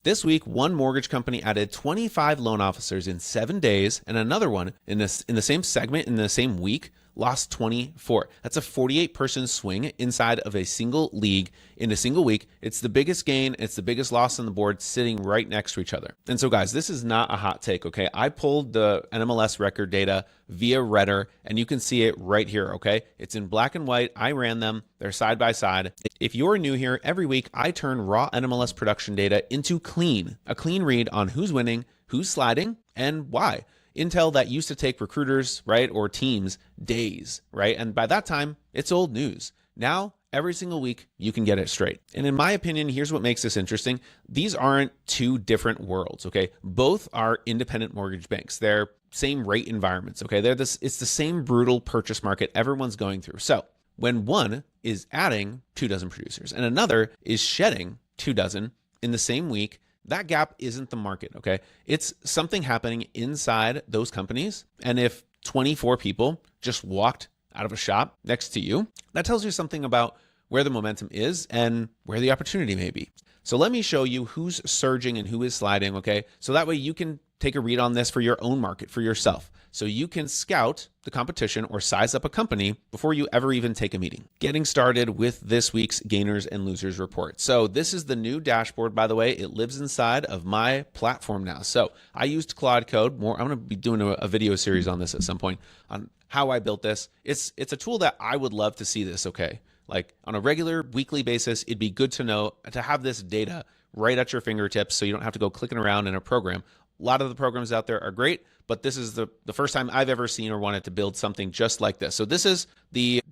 This week, one mortgage company added 25 loan officers in 7 days, and another one in the same segment in the same week lost 24. That's a 48-person swing inside of a single league in a single week. It's the biggest gain. It's the biggest loss on the board sitting right next to each other. And so, guys, this is not a hot take, okay? I pulled the NMLS record data via RETR, and you can see it right here, okay? It's in black and white. I ran them. They're side by side. If you're new here, every week I turn raw NMLS production data into a clean read on who's winning, who's sliding, and why. Intel that used to take recruiters, right, or teams days, right? And by that time, it's old news. Now, every single week, you can get it straight. And in my opinion, here's what makes this interesting. These aren't two different worlds, okay? Both are independent mortgage banks. They're same rate environments, okay? It's the same brutal purchase market everyone's going through. So when one is adding 24 producers and another is shedding 24 in the same week, that gap isn't the market, okay? It's something happening inside those companies. And if 24 people just walked out of a shop next to you, that tells you something about where the momentum is and where the opportunity may be. So let me show you who's surging and who is sliding, okay? So that way you can take a read on this for your own market, for yourself. So you can scout the competition or size up a company before you ever even take a meeting. Getting started with this week's gainers and losers report. So this is the new dashboard, by the way. It lives inside of my platform now. So I used Claude Code more. I'm going to be doing a video series on this at some point on how I built this. It's a tool that I would love to see this, okay? Like on a regular weekly basis, it'd be good to know to have this data right at your fingertips so you don't have to go clicking around in a program. A lot of the programs out there are great, but this is the first time I've ever seen or wanted to build something just like this. So this is the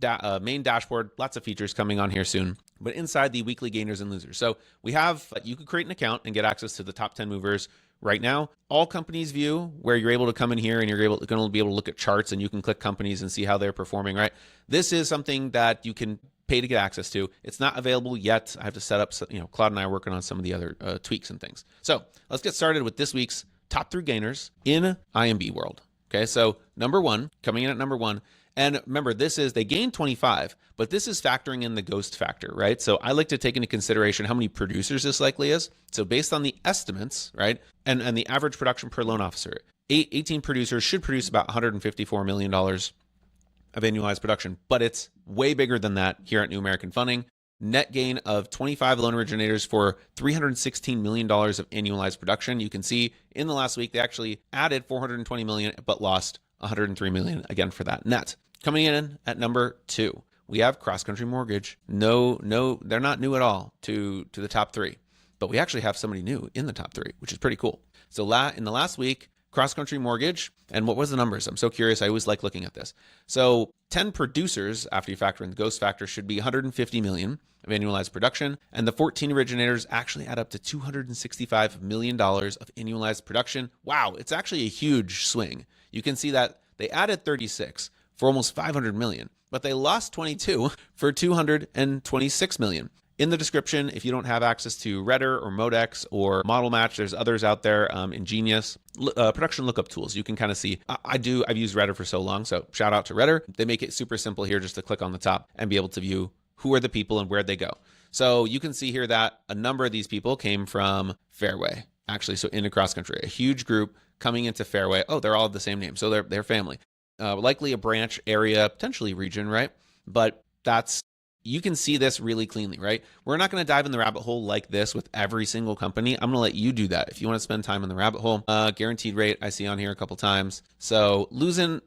main dashboard, lots of features coming on here soon, but inside the weekly gainers and losers. So we have, you could create an account and get access to the top 10 movers right now. All companies view, where you're able to come in here and you're going to be able to look at charts and you can click companies and see how they're performing, right? This is something that you can pay to get access to. It's not available yet. I have to set up, Claude and I are working on some of the other tweaks and things. So let's get started with this week's top 3 gainers in IMB world. Okay, so number one, coming in at number one, and remember, they gained 25, but this is factoring in the ghost factor, right? So I like to take into consideration how many producers this likely is. So based on the estimates, right, and the average production per loan officer, 18 producers should produce about $154 million of annualized production, but it's way bigger than that here at New American Funding. Net gain of 25 loan originators for $316 million of annualized production. You can see in the last week, they actually added $420 million, but lost $103 million again for that net. Coming in at number 2, we have Cross Country Mortgage. No, they're not new at all to the top 3, but we actually have somebody new in the top 3, which is pretty cool. So in the last week, Cross Country Mortgage, and what was the numbers? I'm so curious. I always like looking at this. So 10 producers, after you factor in the ghost factor, should be $150 million of annualized production, and the 14 originators actually add up to $265 million of annualized production. Wow, it's actually a huge swing. You can see that they added 36 for almost $500 million, but they lost 22 for $226 million. In the description, if you don't have access to RETR or Modex or Model Match, there's others out there, Ingenious, production lookup tools. You can kind of see, I've used RETR for so long, so shout out to RETR. They make it super simple here just to click on the top and be able to view who are the people and where they go. So you can see here that a number of these people came from Fairway, actually, so into Cross Country, a huge group coming into Fairway. Oh, they're all the same name, so they're family. Likely a branch area, potentially region, right? But you can see this really cleanly, right? We're not going to dive in the rabbit hole like this with every single company. I'm going to let you do that. If you want to spend time in the rabbit hole, guaranteed rate, I see on here a couple times. So losing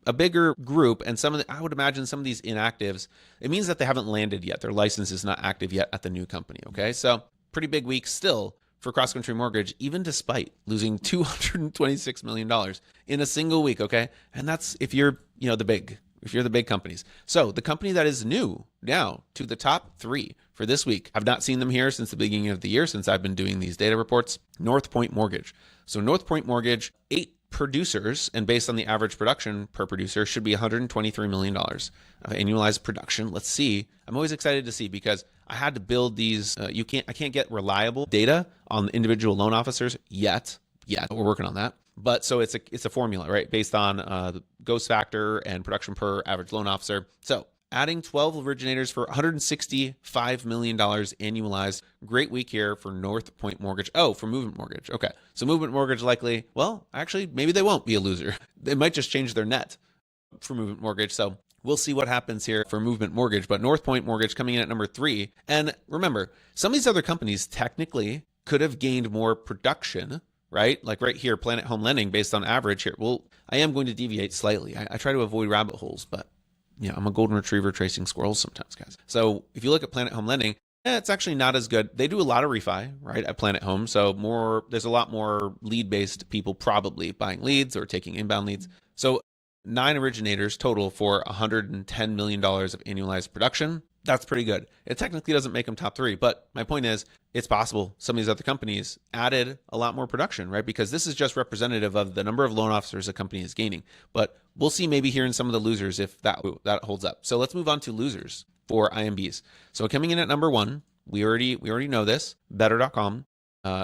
a bigger group and I would imagine some of these inactives, it means that they haven't landed yet. Their license is not active yet at the new company. Okay. So pretty big week still for Cross Country Mortgage, even despite losing $226 million in a single week. Okay. And that's if you're the big companies. So the company that is new now to the top 3 for this week, I've not seen them here since the beginning of the year, since I've been doing these data reports, North Point Mortgage. So North Point Mortgage, 8 producers, and based on the average production per producer, should be $123 million of annualized production. Let's see. I'm always excited to see because I had to build these. I can't get reliable data on individual loan officers yet. We're working on that. But so it's a formula, right? Based on the ghost factor and production per average loan officer. So adding 12 originators for $165 million annualized. Great week here for North Point Mortgage. Oh, for Movement Mortgage. Okay. So Movement Mortgage likely, well, actually, maybe they won't be a loser. They might just change their net for Movement Mortgage. So we'll see what happens here for Movement Mortgage. But North Point Mortgage coming in at number 3. And remember, some of these other companies technically could have gained more production, right? Like right here, Planet Home Lending based on average here. Well, I am going to deviate slightly. I try to avoid rabbit holes, but yeah, I'm a golden retriever chasing squirrels sometimes, guys. So if you look at Planet Home Lending, it's actually not as good. They do a lot of refi, right, at Planet Home. So there's a lot more lead-based people probably buying leads or taking inbound leads. So 9 originators total for $110 million of annualized production. That's pretty good. It technically doesn't make them top 3, but my point is it's possible some of these other companies added a lot more production, right? Because this is just representative of the number of loan officers a company is gaining. But we'll see maybe here in some of the losers if that holds up. So let's move on to losers for IMBs. So coming in at number 1, we already know this, better.com.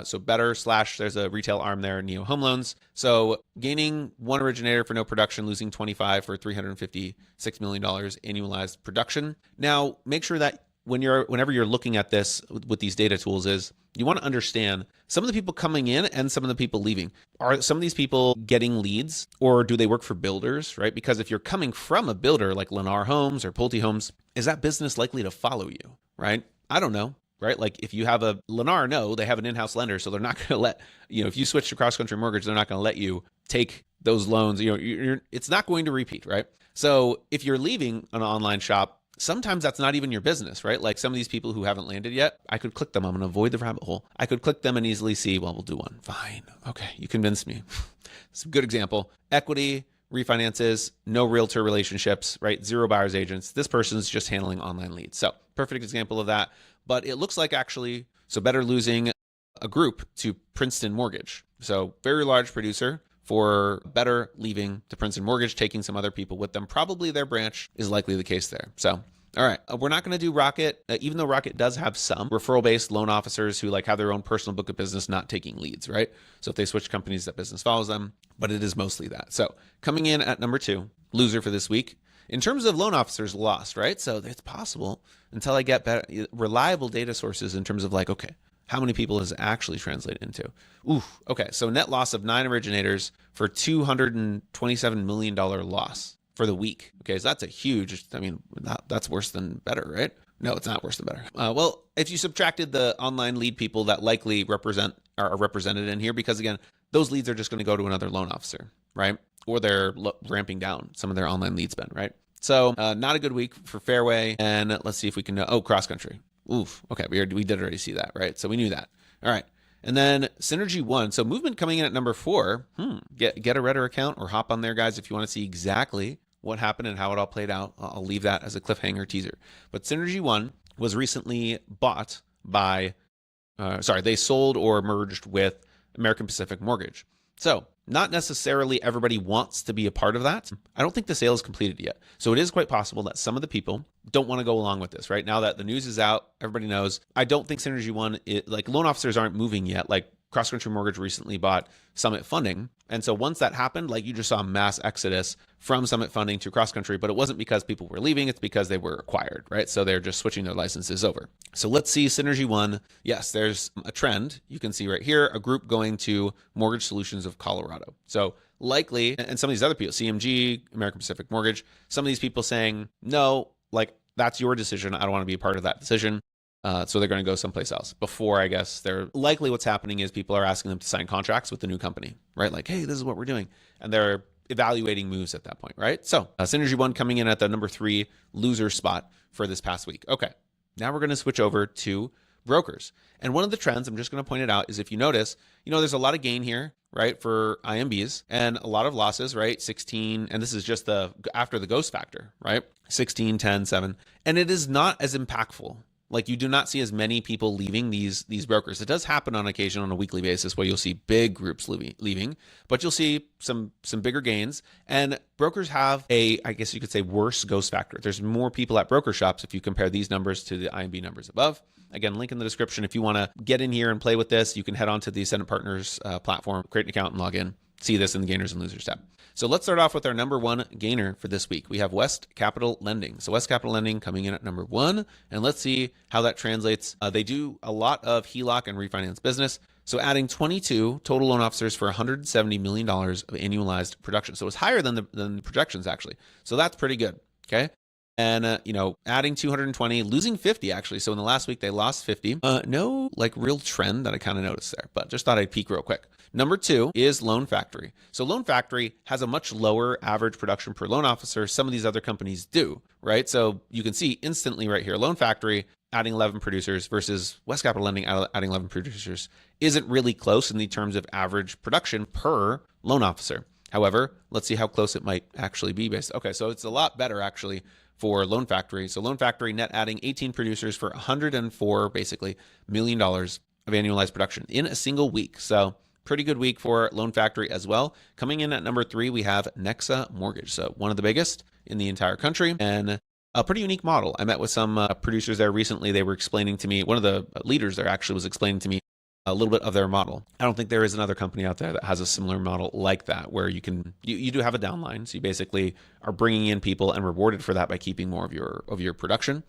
So better / there's a retail arm there, Neo Home Loans. So gaining 1 originator for no production, losing 25 for $356 million annualized production. Now, make sure that whenever you're looking at this with these data tools is you want to understand some of the people coming in and some of the people leaving. Are some of these people getting leads or do they work for builders, right? Because if you're coming from a builder like Lennar Homes or Pulte Homes, is that business likely to follow you, right? I don't know. Right? Like if you have a Lennar, no, they have an in-house lender. So they're not going to let, if you switch to cross-country mortgage, they're not going to let you take those loans. It's not going to repeat, right? So if you're leaving an online shop, sometimes that's not even your business, right? Like some of these people who haven't landed yet, I could click them. I'm going to avoid the rabbit hole. I could click them and easily see, well, we'll do one. Fine. Okay. You convinced me. It's a good example. Equity, refinances, no realtor relationships, right? 0 buyer's agents. This person's just handling online leads. So perfect example of that. But it looks like actually, so Better losing a group to Princeton Mortgage. So very large producer for Better leaving to Princeton Mortgage, taking some other people with them. Probably their branch is likely the case there. So, all right, we're not going to do Rocket, even though Rocket does have some referral-based loan officers who have their own personal book of business, not taking leads, right? So if they switch companies, that business follows them, but it is mostly that. So coming in at number 2, loser for this week. In terms of loan officers lost, right? So it's possible until I get better, reliable data sources in terms of okay, how many people is it actually translated into? Oof. Okay. So net loss of 9 originators for $227 million loss for the week. Okay. So that's a huge, that's worse than Better, right? No, it's not worse than Better. Well, if you subtracted the online lead people that likely are represented in here, because again, those leads are just going to go to another loan officer, right? Or they're ramping down some of their online lead spend, right? So not a good week for Fairway. And let's see if we can know. Oh, cross country. Oof. Okay, we did already see that, right? So we knew that. All right. And then Synergy 1. So Movement coming in at number 4. Get a RETR account or hop on there, guys, if you want to see exactly what happened and how it all played out. I'll leave that as a cliffhanger teaser. But Synergy 1 was recently bought by, they sold or merged with American Pacific Mortgage. So not necessarily everybody wants to be a part of that. I don't think the sale is completed yet. So it is quite possible that some of the people don't want to go along with this, right? Now that the news is out, everybody knows. I don't think Synergy 1, loan officers aren't moving yet. Cross Country Mortgage recently bought Summit Funding. And so once that happened, you just saw a mass exodus from Summit Funding to Cross Country, but it wasn't because people were leaving, it's because they were acquired, right? So they're just switching their licenses over. So let's see Synergy 1. Yes, there's a trend. You can see right here, a group going to Mortgage Solutions of Colorado. So likely, and some of these other people, CMG, American Pacific Mortgage, some of these people saying, no, that's your decision. I don't want to be a part of that decision. So they're going to go someplace else. Before, I guess, they're likely what's happening is people are asking them to sign contracts with the new company, right? Hey, this is what we're doing. And they're evaluating moves at that point, right? So Synergy 1 coming in at the number 3 loser spot for this past week. Okay, now we're going to switch over to brokers. And one of the trends, I'm just going to point it out, is if you notice, there's a lot of gain here, right, for IMBs and a lot of losses, right? 16, and this is just after the ghost factor, right? 16, 10, 7. And it is not as impactful. You do not see as many people leaving these brokers. It does happen on occasion on a weekly basis where you'll see big groups leaving, but you'll see some bigger gains. And brokers have I guess you could say, worse ghost factor. There's more people at broker shops if you compare these numbers to the IMB numbers above. Again, link in the description. If you want to get in here and play with this, you can head on to the Ascendant Partners platform, create an account and log in. see this in the gainers and losers tab. So let's start off with our number one gainer for this week. We have West Capital Lending. So West Capital Lending coming in at number one, and let's see how that translates. They do a lot of HELOC and refinance business. So adding 22 total loan officers for $170 million of annualized production. So it's higher than the projections actually. So that's pretty good. Okay. And, adding 220, losing 50 actually. So in the last week, they lost 50. No like real trend that I kind of noticed there, but just thought I'd peek real quick. Number two is Loan Factory. So Loan Factory has a much lower average production per loan officer. Some of these other companies do, right? So you can see instantly right here, Loan Factory adding 11 producers versus West Capital Lending adding 11 producers isn't really close in the terms of average production per loan officer. However, let's see how close it might actually be based. Okay, so it's a lot better actually for Loan Factory. So Loan Factory net adding 18 producers for $104 basically $1 million of annualized production in a single week. So pretty good week for Loan Factory as well. Coming in at number three, we have Nexa Mortgage. So one of the biggest in the entire country and a pretty unique model. I met with some producers there recently. They were explaining to me, one of the leaders there actually was explaining to me a little bit of their model. I don't think there is another company out there that has a similar model like that, where you do have a downline. So you basically are bringing in people and rewarded for that by keeping more of your production,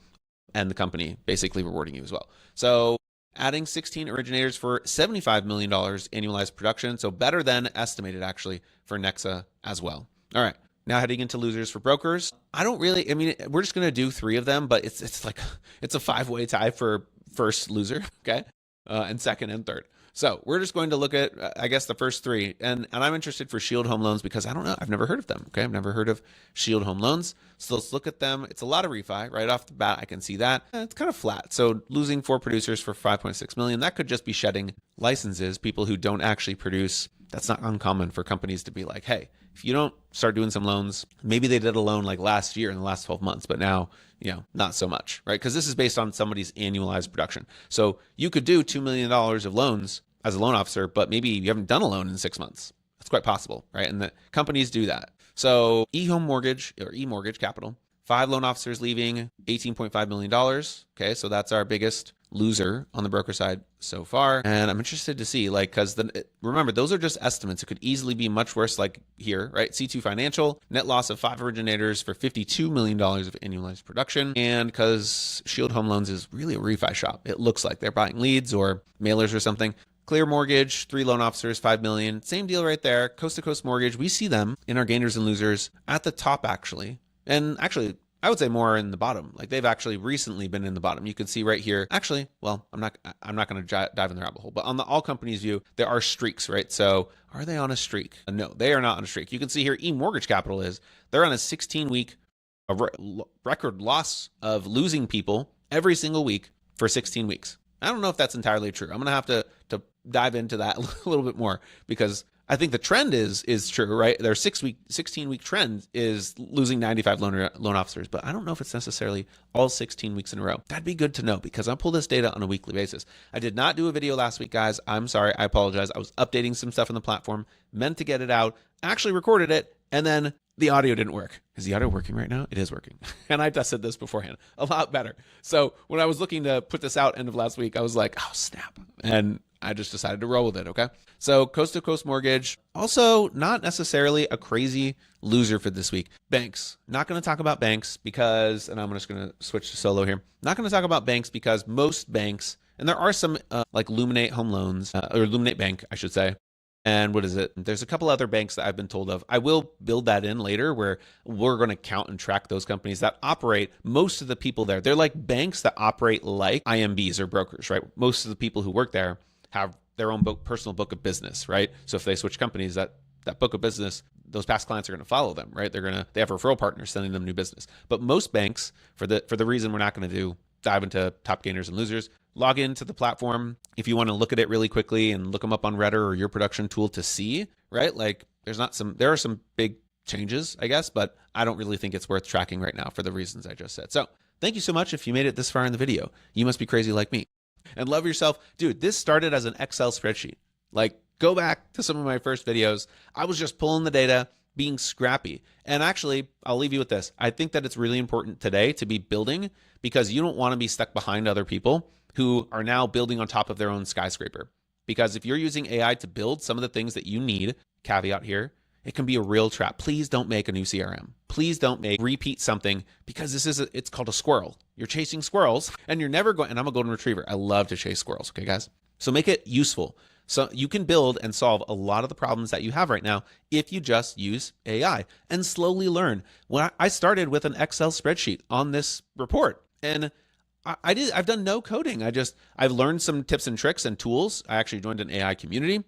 and the company basically rewarding you as well. So adding 16 originators for $75 million annualized production. So better than estimated actually for Nexa as well. All right. Now heading into losers for brokers. We're just going to do three of them, but it's a 5-way tie for first loser. Okay. And second and third. So we're just going to look at, I guess, the first three. And I'm interested for Shield Home Loans because I don't know. I've never heard of them. Okay. I've never heard of Shield Home Loans. So let's look at them. It's a lot of refi right off the bat. I can see that. It's kind of flat. So losing 4 producers for $5.6 million. That could just be shedding licenses, people who don't actually produce. That's not uncommon for companies to be like, hey, if you don't start doing some loans, maybe they did a loan like last year in the last 12 months, but now, not so much, right? Because this is based on somebody's annualized production. So you could do $2 million of loans as a loan officer, but maybe you haven't done a loan in 6 months. That's quite possible, right? And the companies do that. So eHome Mortgage or eMortgage Capital, 5 loan officers leaving $18.5 million. Okay, so that's our biggest loser on the broker side so far. And I'm interested to see, because remember, those are just estimates. It could easily be much worse, like here, right? C2 Financial, net loss of 5 originators for $52 million of annualized production. And because Shield Home Loans is really a refi shop, it looks like they're buying leads or mailers or something. Clear Mortgage, 3 loan officers, $5 million. Same deal right there. Coast to Coast Mortgage, we see them in our gainers and losers at the top actually. And actually, I would say more in the bottom. Like they've actually recently been in the bottom. You can see right here. Actually, well, I'm not going to dive in the rabbit hole, but on the all companies view, there are streaks, right? So are they on a streak? No, they are not on a streak. You can see here, eMortgage Capital they're on a 16-week record loss of losing people every single week for 16 weeks. I don't know if that's entirely true. I'm going to have to dive into that a little bit more because I think the trend is true, right? Their 16-week trend is losing 95 loan officers, but I don't know if it's necessarily all 16 weeks in a row. That'd be good to know because I pull this data on a weekly basis. I did not do a video last week, guys. I'm sorry. I apologize. I was updating some stuff on the platform, meant to get it out, actually recorded it, and then the audio didn't work. Is the audio working right now? It is working. And I tested this beforehand. A lot better. So when I was looking to put this out end of last week, I was like, oh, snap. And I just decided to roll with it, okay? So Coast to Coast Mortgage, also not necessarily a crazy loser for this week. Banks, not going to talk about banks because, and I'm just going to switch to solo here. Not going to talk about banks because most banks, and there are some like Luminate Home Loans, or Luminate Bank, I should say. And what is it? There's a couple other banks that I've been told of. I will build that in later where we're going to count and track those companies that operate. Most of the people there, they're like banks that operate like IMBs or brokers, right? Most of the people who work there have their own personal book of business, right? So if they switch companies, that book of business, those past clients are going to follow them, right? They have referral partners sending them new business. But most banks, for the reason we're not going to dive into top gainers and losers, log into the platform if you want to look at it really quickly and look them up on RETR or your production tool to see, right? Like there are some big changes, I guess, but I don't really think it's worth tracking right now for the reasons I just said. So thank you so much if you made it this far in the video. You must be crazy like me. And love yourself. Dude, this started as an Excel spreadsheet. Like, go back to some of my first videos. I was just pulling the data, being scrappy. And actually, I'll leave you with this. I think that it's really important today to be building because you don't want to be stuck behind other people who are now building on top of their own skyscraper. because if you're using AI to build some of the things that you need, caveat here, it can be a real trap. Please don't make a new CRM. Please don't repeat something, because it's called a squirrel. You're chasing squirrels and you're never going, and I'm a golden retriever. I love to chase squirrels. Okay, guys? So make it useful. So you can build and solve a lot of the problems that you have right now if you just use AI and slowly learn. When I started with an Excel spreadsheet on this report, and I've done no coding. I've learned some tips and tricks and tools. I actually joined an AI community.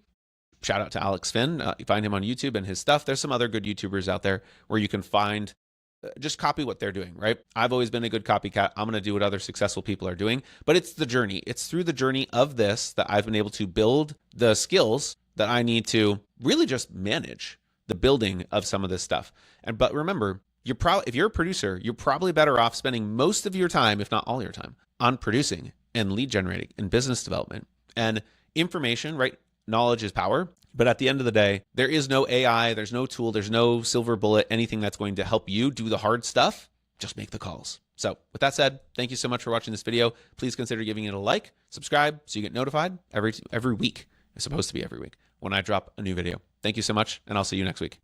Shout out to Alex Finn. You find him on YouTube and his stuff. There's some other good YouTubers out there where you can find, just copy what they're doing, right? I've always been a good copycat. I'm going to do what other successful people are doing, but it's the journey. It's through the journey of this that I've been able to build the skills that I need to really just manage the building of some of this stuff. But remember, if you're a producer, you're probably better off spending most of your time, if not all your time, on producing and lead generating and business development and information, right? Knowledge is power. But at the end of the day, there is no AI, there's no tool, there's no silver bullet, anything that's going to help you do the hard stuff. Just make the calls. So with that said, thank you so much for watching this video. Please consider giving it a like, subscribe, so you get notified every week. It's supposed to be every week when I drop a new video. Thank you so much, and I'll see you next week.